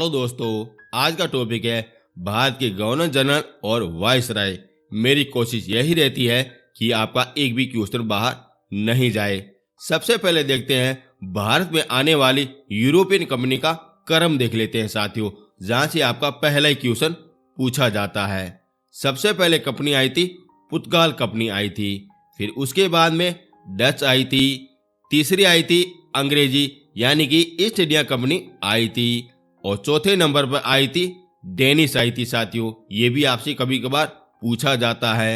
Hello दोस्तों, आज का टॉपिक है भारत के गवर्नर जनरल और वायसराय। मेरी कोशिश यही रहती है कि आपका एक भी क्वेश्चन बाहर नहीं जाए। सबसे पहले देखते हैं भारत में आने वाली यूरोपियन कंपनी का क्रम देख लेते हैं साथियों, जहां से आपका पहला ही क्वेश्चन पूछा जाता है। सबसे पहले कंपनी आई थी पुर्तगाल कंपनी आई थी, फिर उसके बाद में डच आई थी, तीसरी आई थी अंग्रेजी यानी कि ईस्ट इंडिया कंपनी आई थी, और चौथे नंबर पर आई थी डेनिश आई थी साथियों। ये भी आपसे कभी कभार पूछा जाता है।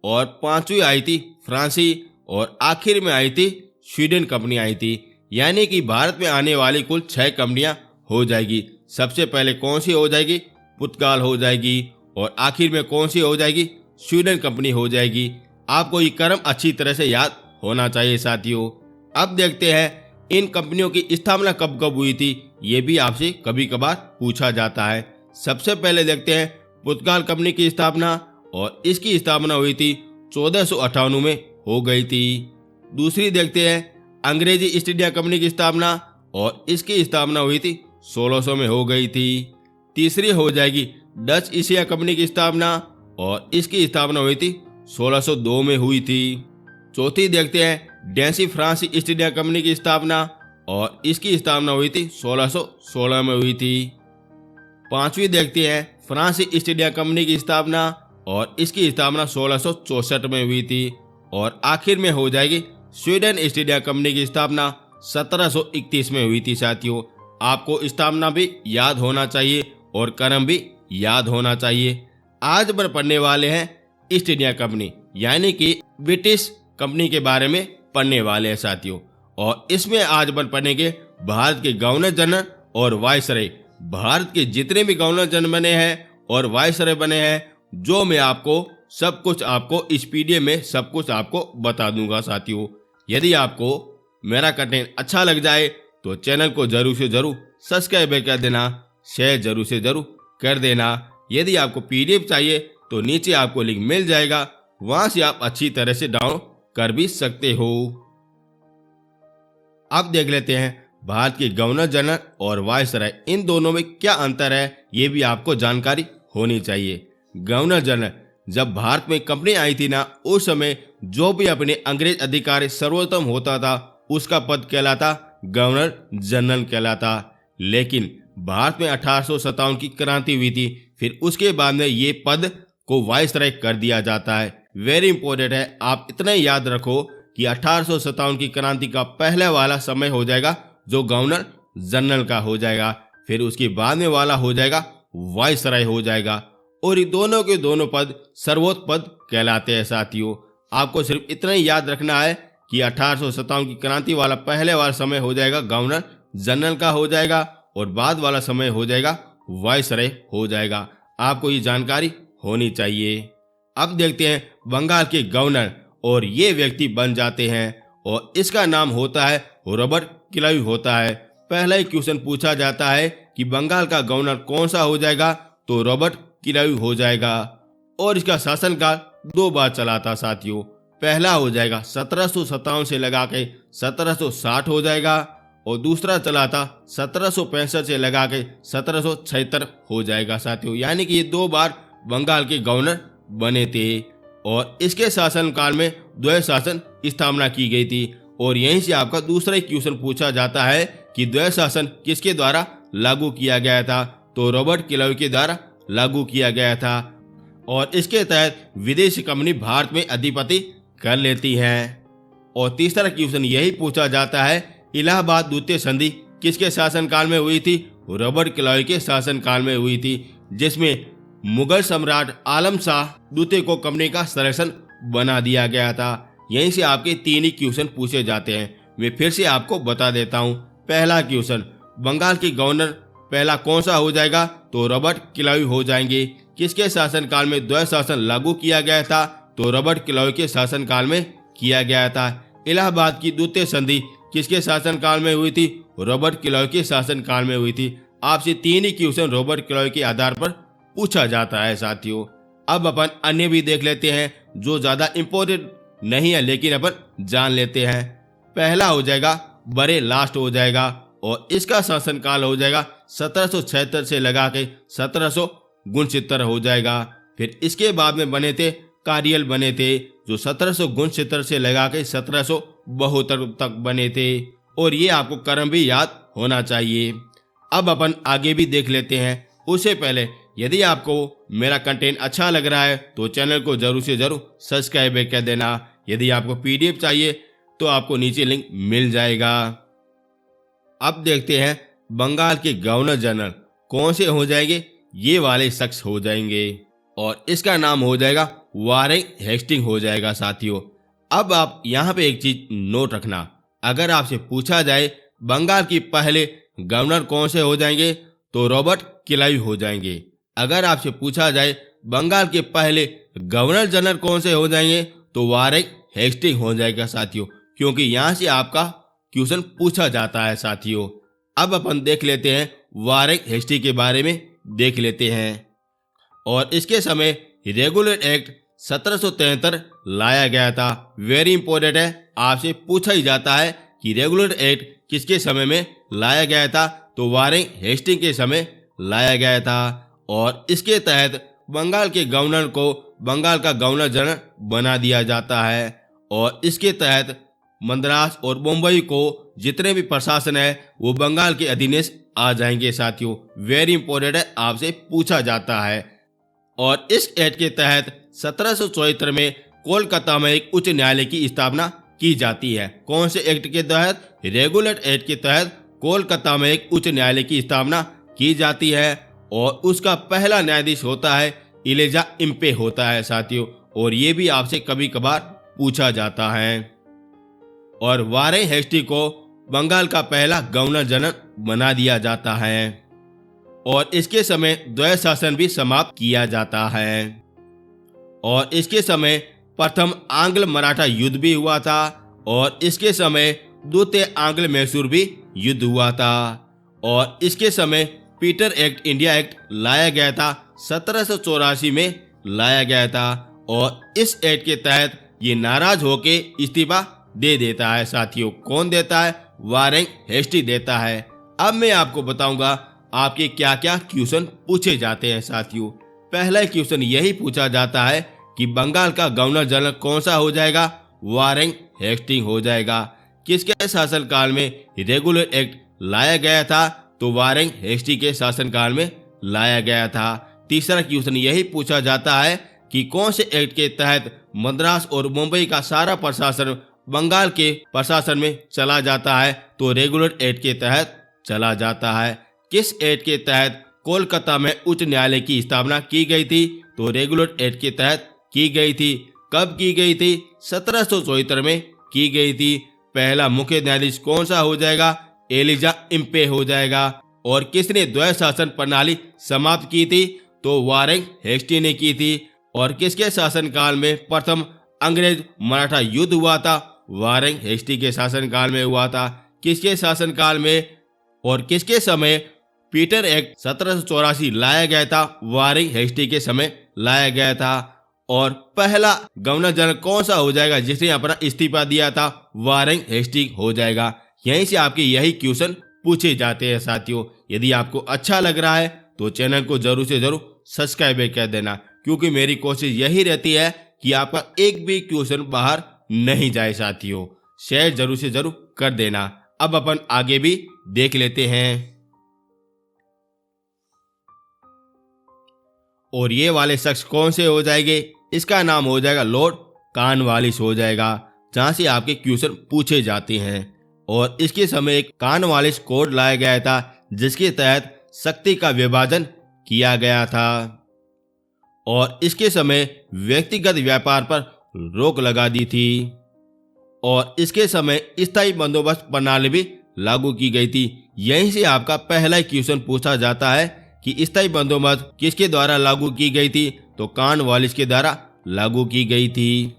और पांचवी आई थी फ्रांसी, और आखिर में आई थी स्वीडन कंपनी आई थी। यानी कि भारत में आने वाली कुल 6 कंपनियां हो जाएगी। सबसे पहले कौन सी हो जाएगी? पुर्तगाल हो जाएगी, और आखिर में कौन सी हो जाएगी? स्वीडन कंपनी हो जाएगी। आपको ये क्रम अच्छी तरह से याद होना चाहिए साथियों। अब देखते हैं इन कंपनियों की स्थापना कब कब हुई थी, ये भी आपसे कभी कभार पूछा जाता है। सबसे पहले देखते हैं पुर्तगाल कंपनी की स्थापना, और इसकी स्थापना हुई थी 1498 में हो गई थी। दूसरी देखते हैं अंग्रेजी ईस्ट इंडिया कंपनी की स्थापना, और इसकी स्थापना हुई थी 1600 में हो गई थी। तीसरी हो जाएगी डच ईस्ट इंडिया कंपनी की स्थापना, और इसकी स्थापना हुई थी 1602 में हुई थी। चौथी देखते हैं डेंसी फ्रांसी ईस्ट इंडिया कंपनी की स्थापना, और इसकी स्थापना हुई थी 1616 में हुई थी। पांचवी देखते हैं फ्रांसी ईस्ट इंडिया कंपनी की स्थापना, और इसकी स्थापना 1664 में हुई थी। और आखिर में हो जाएगी स्वीडन ईस्ट इंडिया कंपनी की स्थापना 1731 में हुई थी साथियों। आपको स्थापना भी याद होना चाहिए और क्रम भी याद होना चाहिए। आज पर पढ़ने वाले हैं ईस्ट इंडिया कंपनी यानी कि ब्रिटिश कंपनी के बारे में पढ़ने वाले हैं साथियों। और इसमें आज अपन पढ़ेंगे भारत के गवर्नर जनरल और वायसराय। भारत के जितने भी गवर्नर जनरल बने हैं और वायसराय बने हैं, जो मैं आपको सब कुछ आपको इस पीडीएफ में सब कुछ आपको बता दूंगा साथियों। यदि आपको मेरा कंटेंट अच्छा लग जाए तो चैनल को जरूर से जरूर सब्सक्राइब कर देना, शेयर जरूर से जरूर कर देना। यदि आपको पीडीएफ चाहिए तो नीचे आपको लिंक मिल जाएगा, वहां से आप अच्छी तरह से डाउनलोड कर भी सकते हो। अब देख लेते हैं भारत के गवर्नर जनरल और वायसराय, इन दोनों में क्या अंतर है, ये भी आपको जानकारी होनी चाहिए। गवर्नर जनरल, जब भारत में कंपनी आई थी ना, उस समय जो भी अपने अंग्रेज अधिकारी सर्वोत्तम होता था उसका पद कहलाता गवर्नर जनरल कहलाता। लेकिन भारत में 1857 की क्रांति हुई थी, फिर उसके बाद में ये पद को वायसराय कर दिया जाता है। वेरी इंपॉर्टेंट है, आप इतना ही याद रखो कि 1857 की क्रांति का पहले वाला समय हो जाएगा जो गवर्नर जनरल का हो जाएगा, फिर उसके बाद में वाला हो जाएगा वायसराय हो जाएगा। और ये दोनों के दोनों पद सर्वोच्च पद कहलाते हैं साथियों। आपको सिर्फ इतना ही याद रखना है कि 1857 की क्रांति वाला पहले वाला समय हो जाएगा गवर्नर जनरल का हो जाएगा, और बाद वाला समय हो जाएगा वायसराय हो जाएगा। आपको ये जानकारी होनी चाहिए। अब देखते हैं बंगाल के गवर्नर, और ये व्यक्ति बन जाते हैं, और इसका नाम होता है रॉबर्ट क्लाइव होता है। पहला ही क्वेश्चन पूछा जाता है कि बंगाल का गवर्नर कौन सा हो जाएगा, तो रॉबर्ट क्लाइव हो जाएगा। और इसका शासनकाल 2 बार चला था साथियों। पहला हो जाएगा 1757 से लगा के 1760 हो जाएगा, और दूसरा चला था 1765 से लगा के 1776 हो जाएगा साथियों। यानी कि ये 2 बार बंगाल के गवर्नर बने थे। और इसके शासनकाल में द्वैध शासन स्थापना की गई थी। और यहीं से आपका दूसरा क्वेश्चन पूछा जाता है कि द्वैध शासन किसके द्वारा लागू किया गया था, तो रॉबर्ट क्लाइव के द्वारा लागू किया गया था। और इसके तहत विदेशी कंपनी भारत में अधिपति कर लेती है। और तीसरा क्वेश्चन यही पूछा जाता है इलाहाबाद द्वितीय संधि किसके शासनकाल में हुई थी, रॉबर्ट क्लाइव के शासनकाल में हुई थी, जिसमें मुगल सम्राट आलम शाह द्वितीय को कंपनी का संरक्षण बना दिया गया था। यहीं से आपके 3 ही क्वेश्चन पूछे जाते हैं। मैं फिर से आपको बता देता हूँ। पहला क्वेश्चन, बंगाल के गवर्नर पहला कौन सा हो जाएगा, तो रॉबर्ट क्लाइव हो जाएंगे। किसके शासनकाल में द्वैध शासन लागू किया गया था, तो रॉबर्ट क्लाइव के शासनकाल में किया गया था। इलाहाबाद की द्वितीय संधि किसके शासनकाल में हुई थी, रॉबर्ट क्लाइव के शासनकाल में हुई थी। आपसे 3 ही क्वेश्चन रॉबर्ट क्लाइव के आधार पर पूछा जाता है साथियों। अब अपन अन्य भी देख लेते हैं जो ज्यादा इंपॉर्टेंट नहीं है, लेकिन अपन जान लेते हैं। पहला हो जाएगा बड़े लास्ट हो जाएगा, और इसका शासनकाल हो जाएगा 1776 से लगा के 1769 हो जाएगा। फिर इसके बाद में बने थे कारियल बने थे, जो 1769 से लगा के 1772 तक बने थे। और ये आपको क्रम भी याद होना चाहिए। अब अपन आगे भी देख लेते हैं। उससे पहले यदि आपको मेरा कंटेंट अच्छा लग रहा है तो चैनल को जरूर से जरूर सब्सक्राइब कर देना। यदि आपको पीडीएफ चाहिए तो आपको नीचे लिंक मिल जाएगा। अब देखते हैं बंगाल के गवर्नर जनरल कौन से हो जाएंगे। ये वाले शख्स हो जाएंगे और इसका नाम हो जाएगा वारेन हेस्टिंग हो जाएगा साथियों। अब आप यहाँ पे एक चीज नोट रखना, अगर आपसे पूछा जाए बंगाल की पहले गवर्नर कौन से हो जाएंगे तो रॉबर्ट क्लाइव हो जाएंगे। अगर आपसे पूछा जाए बंगाल के पहले गवर्नर जनरल कौन से हो जाएंगे तो वारेन हेस्टिंग हो जाएगा साथियों, क्योंकि यहाँ से आपका क्वेश्चन पूछा जाता है साथियों। अब अपन देख लेते हैं वारेन हेस्टिंग के बारे में देख लेते हैं। और इसके समय रेगुलर एक्ट 1773 लाया गया था। वेरी इंपॉर्टेंट है, आपसे पूछा ही जाता है कि रेगुलर एक्ट किसके समय में लाया गया था तो वारेन हेस्टिंग के समय लाया गया था। और इसके तहत बंगाल के गवर्नर को बंगाल का गवर्नर जनरल बना दिया जाता है। और इसके तहत मद्रास और मुंबई को जितने भी प्रशासन है वो बंगाल के अधीन आ जाएंगे साथियों। वेरी इंपॉर्टेंट है, आपसे पूछा जाता है। और इस एक्ट के तहत 1774 में कोलकाता में एक उच्च न्यायालय की स्थापना की जाती है। कौन से एक्ट के तहत? रेगुलर एक्ट के तहत कोलकाता में एक उच्च न्यायालय की स्थापना की जाती है और उसका पहला न्यायाधीश होता है इलेजा इम्पे होता है साथियों। और ये भी आपसे कभी कभार पूछा जाता है। और वारेन हेस्टिंग को बंगाल का पहला गवर्नर जनरल बना दिया जाता है और इसके समय द्वैध शासन भी समाप्त किया जाता है। और इसके समय प्रथम आंग्ल मराठा युद्ध भी हुआ था और इसके समय द्वितीय आंग्ल मैसूर भी युद्ध हुआ था। और इसके समय पीटर एक्ट इंडिया एक्ट लाया गया था, 1784 में लाया गया था। और इस एक्ट के तहत ये नाराज होके इस्तीफा दे देता है साथियों। कौन देता है? वारेन हेस्टिंग देता है। अब मैं आपको बताऊंगा आपके क्या क्या क्वेश्चन पूछे जाते हैं साथियों। पहला क्वेश्चन यही पूछा जाता है कि बंगाल का गवर्नर जनरल कौन सा हो जाएगा? वारेन हेस्टिंग हो जाएगा। किसके शासनकाल में रेगुलर एक्ट लाया गया था तो वारेन हेस्टिंग के शासनकाल में लाया गया था। तीसरा क्वेश्चन यही पूछा जाता है कि कौन से एक्ट के तहत मद्रास और मुंबई का सारा प्रशासन बंगाल के प्रशासन में चला जाता है तो रेगुलर एक्ट के तहत चला जाता है। किस एक्ट के तहत कोलकाता में उच्च न्यायालय की स्थापना की गई थी तो रेगुलर एक्ट के तहत की गई थी। कब की गई थी? 1774 में की गई थी। पहला मुख्य न्यायाधीश कौन सा हो जाएगा? एलिजा इम्पे हो जाएगा। और किसने द्वैध शासन प्रणाली समाप्त की थी तो वारेन हेस्टिंग ने की थी। और किसके शासनकाल में प्रथम अंग्रेज मराठा युद्ध हुआ था? वारेन हेस्टिंग के शासनकाल में हुआ था। किसके शासनकाल में? और किसके समय पीटर एक्ट 1784 लाया गया था? वारेन हेस्टिंग के समय लाया गया था। और पहला गवर्नर जनरल कौन सा हो जाएगा जिसने अपना इस्तीफा दिया था? वारेन हेस्टिंग हो जाएगा। यहीं से आपके यही क्वेश्चन पूछे जाते हैं साथियों। यदि आपको अच्छा लग रहा है तो चैनल को जरूर से जरूर सब्सक्राइब कर देना, क्योंकि मेरी कोशिश यही रहती है कि आपका एक भी क्वेश्चन बाहर नहीं जाए साथियों। शेयर जरूर से जरूर कर देना। अब अपन आगे भी देख लेते हैं। और ये वाले शख्स कौन से हो जाएंगे? इसका नाम हो जाएगा लॉर्ड कॉर्नवालिस हो जाएगा, जहां से आपके क्वेश्चन पूछे जाते हैं। और इसके समय एक कॉर्नवालिस कोड लाया गया था जिसके तहत शक्ति का विभाजन किया गया था। और इसके समय व्यक्तिगत व्यापार पर रोक लगा दी थी। और इसके समय स्थायी बंदोबस्त प्रणाली भी लागू की गई थी। यहीं से आपका पहला क्वेश्चन पूछा जाता है कि स्थायी बंदोबस्त किसके द्वारा लागू की गई थी तो कॉर्नवालिस के द्वारा लागू की गई थी।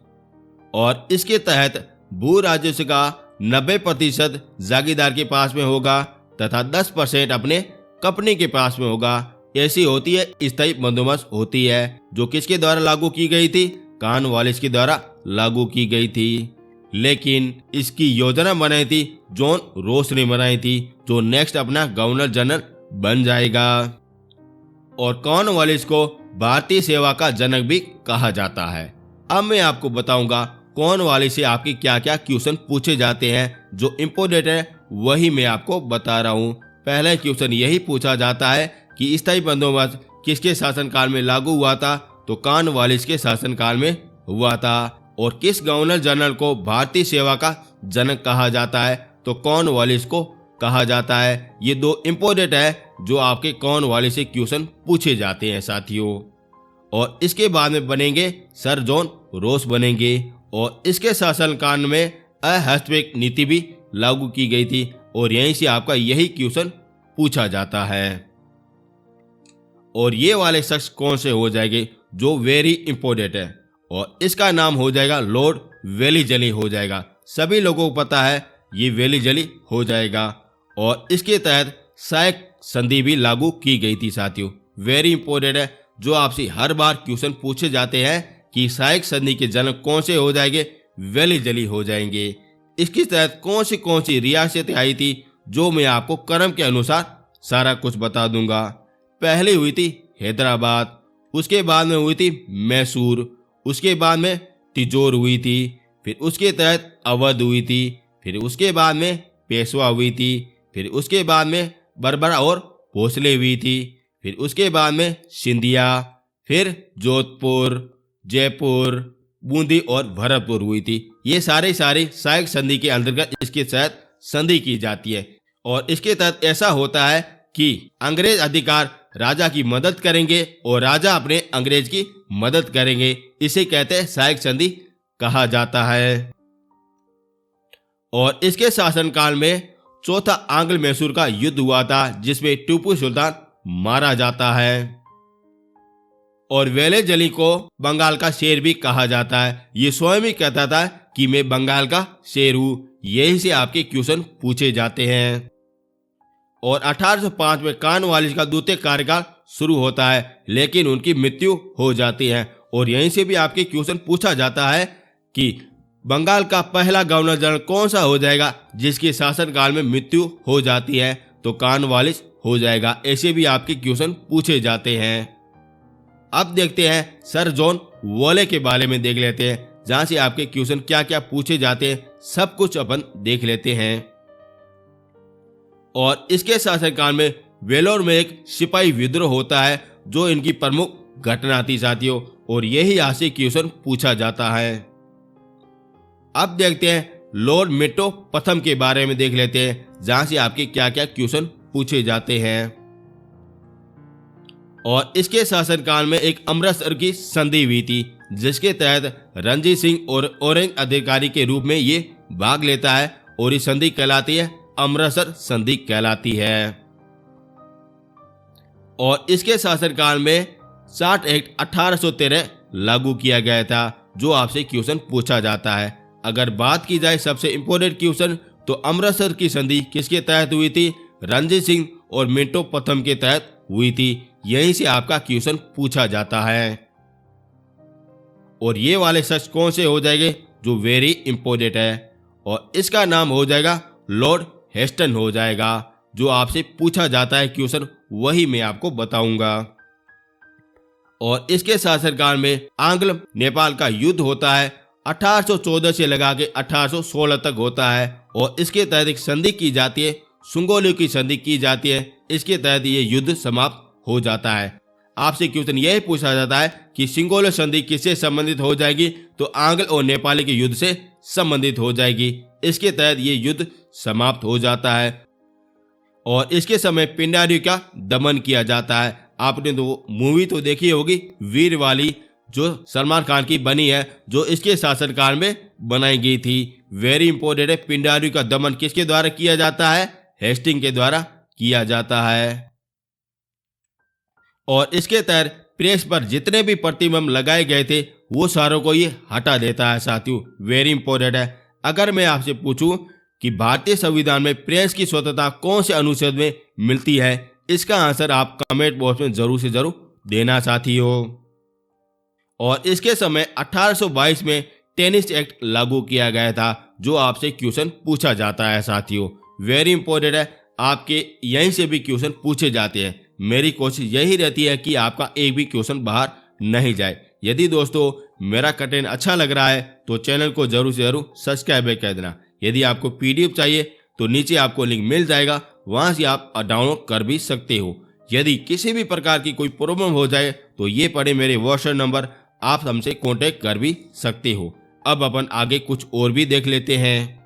और इसके तहत भू राजस्व का 90% जागीरदार के पास में होगा तथा 10% अपने कंपनी के पास में होगा। ऐसी होती है स्थायी बंदोबस्त होती है, जो किसके द्वारा लागू की गई थी? कॉर्नवालिस के द्वारा लागू की गई थी। लेकिन इसकी योजना बनाई थी जॉन रोस ने बनाई थी, जो नेक्स्ट अपना गवर्नर जनरल बन जाएगा। और कॉर्नवालिस को भारतीय सेवा का जनक भी कहा जाता है। अब मैं आपको बताऊंगा कॉर्नवालिस से आपके क्या क्या क्वेश्चन पूछे जाते हैं। जो इम्पोर्टेंट है वही मैं आपको बता रहा हूँ। पहला क्वेश्चन यही पूछा जाता है कि स्थायी बंदोबस्त किसके शासनकाल में लागू हुआ था, तो कॉर्नवालिस के शासनकाल में हुआ था। और किस गवर्नर जनरल को भारतीय सेवा का जनक कहा जाता है, तो कॉर्नवालिस को कहा जाता है। ये दो इम्पोर्टेंट है जो आपके कॉर्नवालिस से क्वेश्चन पूछे जाते हैं साथियों। और इसके बाद में बनेंगे सर जॉन रोस बनेंगे, और इसके शासनकाल में अहस्तक्षेप नीति भी लागू की गई थी, और यहीं से आपका यही क्वेश्चन पूछा जाता है। और ये वाले शख्स कौन से हो जाएंगे जो वेरी इंपॉर्टेंट है, और इसका नाम हो जाएगा लॉर्ड वेलीजली हो जाएगा। सभी लोगों को पता है ये वेलीजली हो जाएगा। और इसके तहत साइक संधि भी लागू की गई थी साथियों। वेरी इंपॉर्टेंट है जो आपसे हर बार क्वेश्चन पूछे जाते हैं कि साइक संधि के जनक कौन से हो जाएंगे, वेलीजली हो जाएंगे। इसके तहत कौन सी रियासतें आई थी, जो मैं आपको क्रम के अनुसार सारा कुछ बता दूंगा। पहले हुई थी हैदराबाद, उसके बाद में हुई थी मैसूर, उसके बाद में तिजोर हुई थी, फिर उसके तहत अवध हुई थी, फिर उसके बाद में पेशवा हुई थी, फिर उसके बाद में बरबरा और भोसले हुई थी, फिर उसके बाद में सिंधिया, फिर जोधपुर, जयपुर, बूंदी और भरतपुर हुई थी। ये सारी साइक संधि के अंतर्गत इसके तहत संधि की जाती है। और इसके तहत ऐसा होता है कि अंग्रेज अधिकार राजा की मदद करेंगे और राजा अपने अंग्रेज की मदद करेंगे। इसे कहते हैं साइक संधि कहा जाता है। और इसके शासनकाल में चौथा आंग्ल मैसूर का युद्ध हुआ था, जिसमें टीपू सुल्तान मारा जाता है। और वेलीजली को बंगाल का शेर भी कहा जाता है। ये स्वयं ही कहता था कि मैं बंगाल का शेर हूं। यही से आपके क्वेश्चन पूछे जाते हैं। और 1805 में कॉर्नवालिस का द्वितीय कार्यकाल शुरू होता है, लेकिन उनकी मृत्यु हो जाती है। और यहीं से भी आपके क्वेश्चन पूछा जाता है कि बंगाल का पहला गवर्नर जनरल कौन सा हो जाएगा जिसके शासनकाल में मृत्यु हो जाती है, तो कॉर्नवालिस हो जाएगा। ऐसे भी आपके क्वेश्चन पूछे जाते हैं। अब देखते हैं सर जॉन वॉले के बारे में देख लेते हैं, जहां से आपके क्वेश्चन क्या क्या पूछे जाते हैं सब कुछ अपन देख लेते हैं। और इसके शासनकाल में वेलोर में एक सिपाही विद्रोह होता है, जो इनकी प्रमुख घटना थी साथियों। और यही यहाँ से क्वेश्चन पूछा जाता है। अब देखते हैं लॉर्ड मेट्रो प्रथम के बारे में देख लेते हैं, जहां से आपके क्या क्या क्वेश्चन पूछे जाते हैं। और इसके शासनकाल में एक अमृतसर की संधि हुई थी, जिसके तहत रणजीत सिंह और औरंग अधिकारी के रूप में ये भाग लेता है, और ये संधि कहलाती है अमृतसर संधि कहलाती है। और इसके शासनकाल में 60 एक्ट 1813 लागू किया गया था, जो आपसे क्वेश्चन पूछा जाता है। अगर बात की जाए सबसे इंपॉर्टेंट क्वेश्चन, तो अमृतसर की संधि किसके तहत हुई थी, रणजीत सिंह और मिंटो प्रथम के तहत हुई थी। यहीं से आपका क्वेश्चन पूछा जाता है। और ये वाले शख्स कौन से हो जाएंगे जो वेरी इंपॉर्टेंट है, और इसका नाम हो जाएगा लॉर्ड हेस्टन हो जाएगा। जो आपसे पूछा जाता है क्वेश्चन वही मैं आपको बताऊंगा। और इसके शासनकाल में आंग्ल नेपाल का युद्ध होता है, 1814 से लगा के 1816 तक होता है। और इसके तहत एक संधि की जाती है, सुंगोली की संधि की जाती है। इसके तहत ये युद्ध समाप्त हो जाता है। आपसे क्वेश्चन यही पूछा जाता है कि सिंगोली संधि किससे संबंधित हो जाएगी, तो आंग्ल और नेपाली के युद्ध से संबंधित हो जाएगी। इसके तहत ये युद्ध समाप्त हो जाता है। और इसके समय पिंडारियों का दमन किया जाता है। आपने तो मूवी तो देखी होगी वीर वाली, जो सलमान खान की बनी है, जो इसके शासनकाल में बनाई गई थी। वेरी इंपॉर्टेंट है, पिंडारियों का दमन किसके द्वारा किया जाता है, हेस्टिंग के द्वारा किया जाता है। और इसके तहत प्रेस पर जितने भी प्रतिबंध लगाए गए थे वो सारों को ये हटा देता है साथियों। वेरी इंपॉर्टेंट है। अगर मैं आपसे पूछूं कि भारतीय संविधान में प्रेस की स्वतंत्रता कौन से अनुच्छेद में मिलती है, इसका आंसर आप कमेंट बॉक्स में जरूर से जरूर देना साथियों। और इसके समय 1822 में टेनिस एक्ट लागू किया गया था, जो आपसे क्वेश्चन पूछा जाता है साथियों। वेरी इंपॉर्टेंट है। आपके यहीं से भी क्वेश्चन पूछे जाते हैं। मेरी कोशिश यही रहती है कि आपका एक भी क्वेश्चन बाहर नहीं जाए। यदि दोस्तों मेरा कंटेंट अच्छा लग रहा है तो चैनल को जरूर से जरूर सब्सक्राइब कर देना। यदि आपको पीडीएफ चाहिए तो नीचे आपको लिंक मिल जाएगा, वहां से आप डाउनलोड कर भी सकते हो। यदि किसी भी प्रकार की कोई प्रॉब्लम हो जाए तो ये पड़े मेरे व्हाट्सएप नंबर, आप हमसे कांटेक्ट कर भी सकते हो। अब अपन आगे कुछ और भी देख लेते हैं।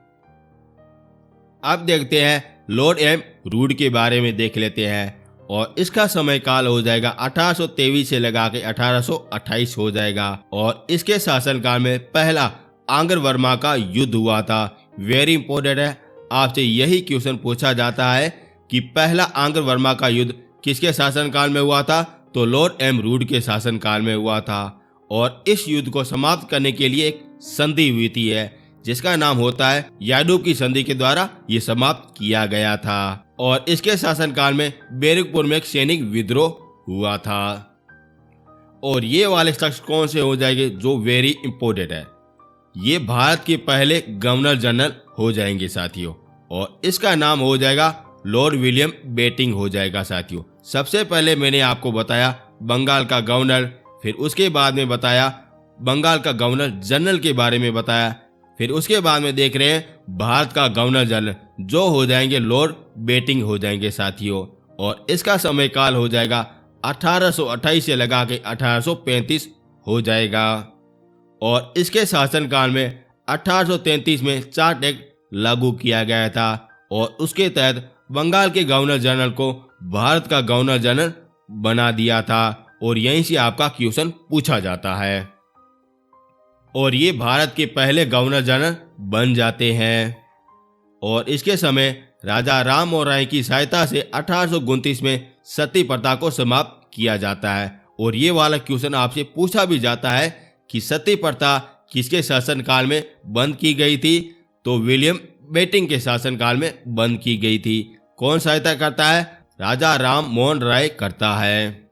अब देखते हैं लॉर्ड एम रूड के बारे में देख लेते हैं। और इसका समय काल हो जाएगा 1823 से लगा के 1828 हो जाएगा। और इसके शासनकाल में पहला आंग्र वर्मा का युद्ध हुआ था। वेरी इंपॉर्टेंट है, आपसे यही क्वेश्चन पूछा जाता है कि पहला आंग्र वर्मा का युद्ध किसके शासनकाल में हुआ था, तो लॉर्ड एम रूड के शासनकाल में हुआ था। और इस युद्ध को समाप्त करने के लिए एक संधि हुई थी जिसका नाम होता है याडूब की संधि के द्वारा ये समाप्त किया गया था। और इसके शासनकाल में बैरकपुर में एक सैनिक विद्रोह हुआ था। और ये वाले शख्स कौन से हो जाएंगे जो वेरी इंपॉर्टेंट है, ये भारत के पहले गवर्नर जनरल हो जाएंगे साथियों। और इसका नाम हो जाएगा लॉर्ड विलियम बेटिंग हो जाएगा साथियों। सबसे पहले मैंने आपको बताया बंगाल का गवर्नर, फिर उसके बाद में बताया बंगाल का गवर्नर जनरल के बारे में बताया, फिर उसके बाद में देख रहे हैं भारत का गवर्नर जनरल जो हो जाएंगे लॉर्ड बेटिंग हो जाएंगे साथियों। और इसका समय काल हो जाएगा 1828 से लगा के 1835 हो जाएगा। और इसके शासनकाल में 1833 में चार्ट एक्ट लागू किया गया था। और उसके तहत बंगाल के गवर्नर जनरल को भारत का गवर्नर जनरल बना दिया था। और यहीं से आपका क्वेश्चन पूछा जाता है। और ये भारत के पहले गवर्नर जनरल बन जाते हैं। और इसके समय राजा राम मोहन राय की सहायता से 1829 में सती प्रथा को समाप्त किया जाता है। और ये वाला क्वेश्चन आपसे पूछा भी जाता है कि सती प्रथा किसके शासनकाल में बंद की गई थी, तो विलियम बेटिंग के शासनकाल में बंद की गई थी। कौन सहायता करता है, राजा राम मोहन राय करता है।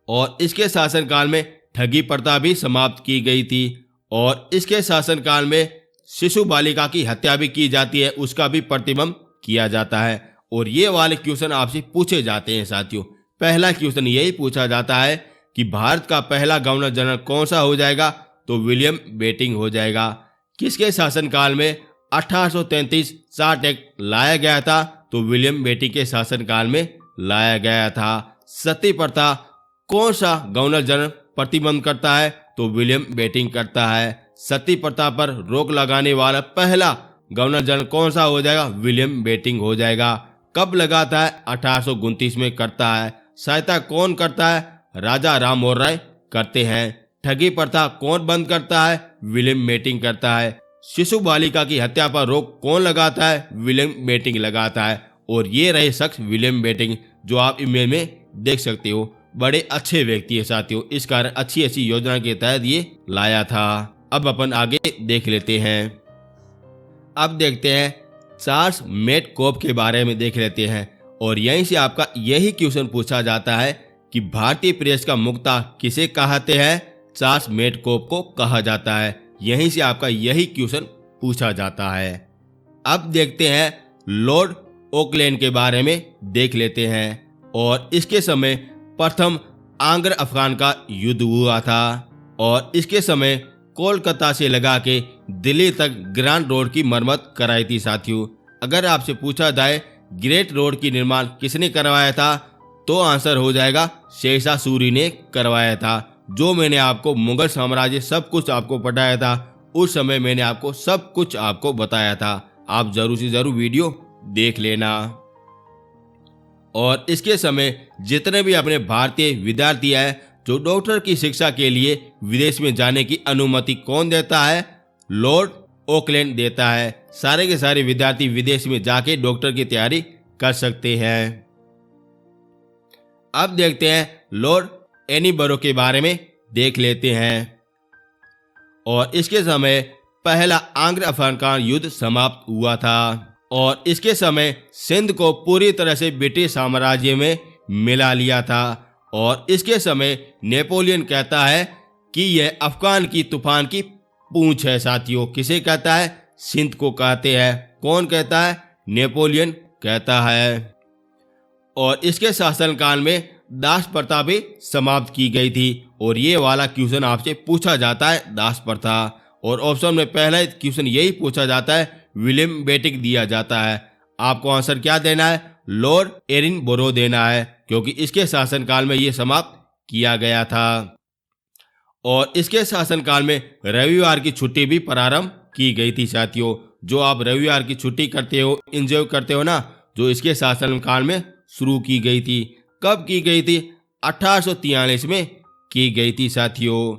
और इसके शासनकाल में ठगी प्रथा भी समाप्त की गई थी। और इसके शासनकाल में शिशु बालिका की हत्या भी की जाती है, उसका भी प्रतिबंध किया जाता है। और ये वाले क्वेश्चन आपसे पूछे जाते हैं साथियों। पहला क्वेश्चन यही पूछा जाता है कि भारत का पहला गवर्नर जनरल कौन सा हो जाएगा, तो विलियम बेटिंग हो जाएगा। किसके शासनकाल में 1833 चार्ट एक्ट लाया गया था, तो विलियम बेटिंग के शासनकाल में लाया गया था। सती प्रथा कौन सा गवर्नर जनरल प्रतिबंध करता है, तो विलियम बेटिंग करता है। सती प्रथा पर रोक लगाने वाला पहला गवर्नर जनरल कौन सा हो जाएगा, विलियम बेटिंग हो जाएगा। कब लगाता है, 1829 में करता है। सहायता कौन करता है, राजा राम मोहन राय करते हैं। ठगी प्रथा कौन बंद करता है, विलियम बेटिंग करता है। शिशु बालिका की हत्या पर रोक कौन लगाता है, विलियम बेटिंग लगाता है। और ये रहे शख्स विलियम बेटिंग जो आप इमेज में देख सकते हो। बड़े अच्छे व्यक्ति है साथियों, इस कारण अच्छी अच्छी योजना के तहत ये लाया था। अब अपन आगे देख लेते हैं। अब देखते हैं चार्ल्स मेटकॉफ के बारे में देख लेते हैं। और यहीं से आपका यही क्वेश्चन पूछा जाता है कि भारतीय प्रेस का मुक्ता किसे कहते हैं, चार्ल्स मेटकॉफ को कहा जाता है। यहीं से आपका यही क्वेश्चन पूछा जाता है। अब देखते हैं लॉर्ड ऑकलैंड के बारे में देख लेते हैं। और इसके समय प्रथम आंग्र अफगान का युद्ध हुआ था। और इसके समय कोलकाता से लगा के दिल्ली तक ग्रैंड रोड की मरम्मत कराई थी साथियों। अगर आपसे पूछा जाए ग्रेट रोड की निर्माण किसने करवाया था, तो आंसर हो जाएगा शेरशाह सूरी ने करवाया था। जो मैंने आपको मुगल साम्राज्य सब कुछ आपको पढ़ाया था, उस समय मैंने आपको सब कुछ आपको बताया था। आप जरूर से जरूर वीडियो देख लेना। और इसके समय जितने भी अपने भारतीय विद्यार्थी हैं जो डॉक्टर की शिक्षा के लिए विदेश में जाने की अनुमति कौन देता है, लॉर्ड ऑकलैंड देता है। सारे के सारे विद्यार्थी विदेश में जाके डॉक्टर की तैयारी कर सकते हैं। अब देखते हैं लॉर्ड एनीबरो के बारे में देख लेते हैं। और इसके समय पहला आंग्र अफगान युद्ध समाप्त हुआ था। और इसके समय सिंध को पूरी तरह से ब्रिटिश साम्राज्य में मिला लिया था। और इसके समय नेपोलियन कहता है कि यह अफगान की तूफान की पूंछ है साथियों। किसे कहता है, सिंध को कहते हैं। कौन कहता है, नेपोलियन कहता है। और इसके शासनकाल में दास प्रथा भी समाप्त की गई थी। और ये वाला क्वेश्चन आपसे पूछा जाता है, दास प्रथा। और ऑप्शन में पहला क्वेश्चन यही पूछा जाता है, विलियम बेटिक दिया जाता है। आपको आंसर क्या देना है? लॉर्ड एडिनबरो देना है, क्योंकि इसके शासनकाल में ये समाप्त किया गया था। और इसके शासनकाल में रविवार की छुट्टी भी प्रारंभ की गई थी साथियों। जो आप रविवार की छुट्टी करते हो, एंजॉय करते हो ना, जो इसके शासनकाल में शुरू की गई थी। कब की गई थी? 1843 में की गई थी साथियों।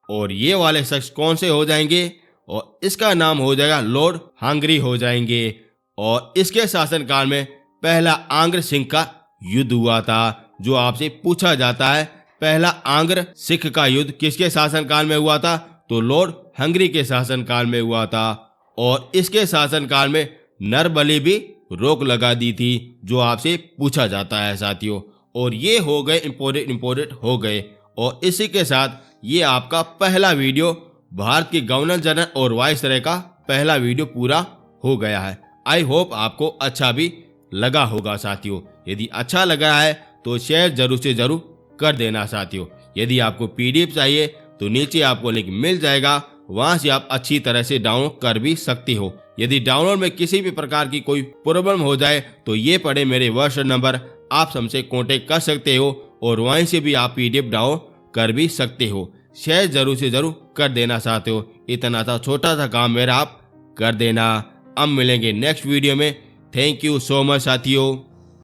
और ये वाले शख्स कौन से हो जाएंगे? और इसका नाम हो जाएगा लॉर्ड हंगरी हो जाएंगे। और इसके शासनकाल में पहला आंग्र सिख का युद्ध हुआ था, जो आपसे पूछा जाता है। पहला आंग्र सिख का युद्ध किसके शासनकाल में हुआ था? तो लॉर्ड हंगरी के शासनकाल में हुआ था। और इसके शासनकाल में नरबली भी रोक लगा दी थी, जो आपसे पूछा जाता है साथियों। और ये हो गए इंपोर्टेंट हो गए। और इसी के साथ ये आपका पहला वीडियो भारत के गवर्नर जनरल और वाइसरॉय का पहला वीडियो पूरा हो गया है। आई होप आपको अच्छा भी लगा होगा साथियों। यदि अच्छा लगा है तो शेयर जरूर से जरूर कर देना साथियों। यदि आपको पीडीएफ चाहिए तो नीचे आपको लिंक मिल जाएगा, वहां से आप अच्छी तरह से डाउनलोड कर भी सकते हो। यदि डाउनलोड में किसी भी प्रकार की कोई प्रॉब्लम हो जाए तो ये पड़े मेरे व्हाट्सएप नंबर, आप हमसे कांटेक्ट कर सकते हो और वहीं से भी आप पीडीएफ डाउनलोड कर भी सकते हो। शेयर जरूर से जरूर कर देना चाहते हो, इतना सा छोटा सा काम मेरा आप कर देना। अब मिलेंगे नेक्स्ट वीडियो में। थैंक यू सो मच साथियों।